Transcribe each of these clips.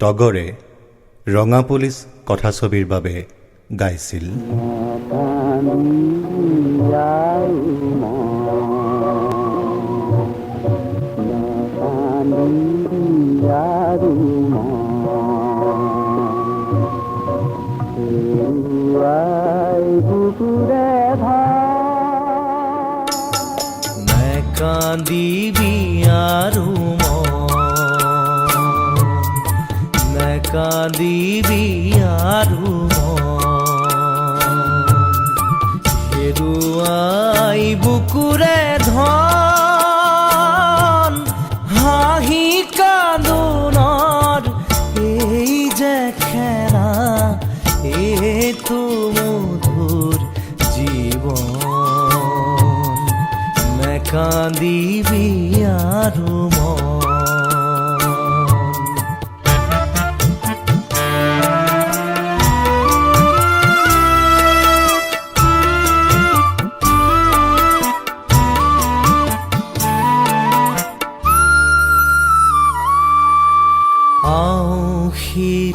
টগৰে ৰঙা পুলিচ কথাছবিৰ বাবে গাইছিল। কান্দিবি আৰু কান্দিবি আৰু হেৰুৱাই বুকুৰে ধন হাঁহি কান্দোনৰ এই যে খেলা এইটো মধুৰ জীৱন কান্দিবি আৰু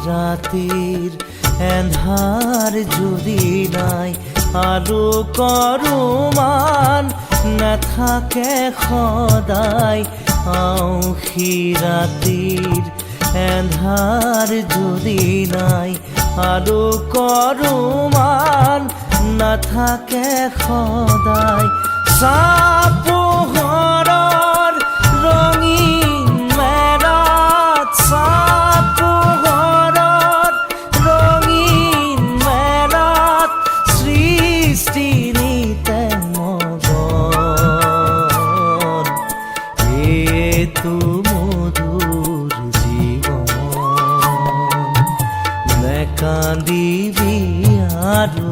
ৰাতেৰ এন্ধাৰ যদি নাই আলোকৰ মান নাথাকে সদায় আউসী ৰাতিৰ এন্ধাৰ যদি নাই আলোকৰ মান নাথাকে সদায় চাপোহৰৰ ৰঙীন মেৰাত কান্দিবি আৰু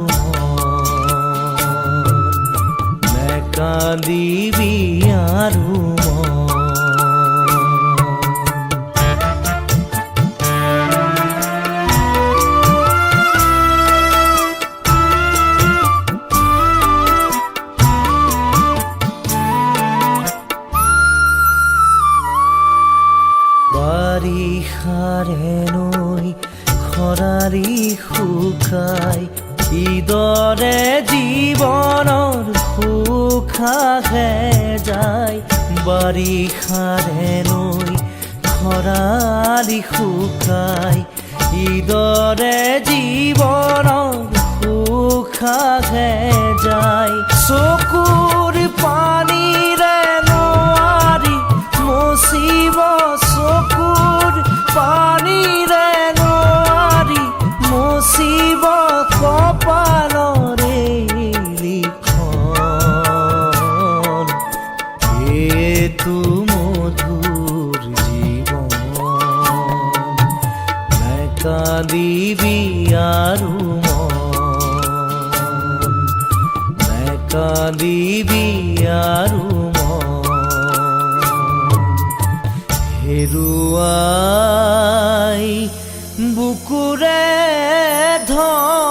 কান্দিবি আৰু বাৰিষাৰে নৈ খৰালি শুকাই ইদৰে জীৱনৰ সুখাহে যায় বাৰিষাৰে নৈ খৰালি শুকাই ইদৰে জীৱনৰ সুখাহে যায় চকুৰ পানীৰে নোৱাৰি মচিব চকুৰ পানীৰে মচিব কপালৰে লিখন এইটো মধুৰ জীৱন কান্দিবি আৰু কান্দিবি আৰু হেৰুৱাই বুকুৰে ধন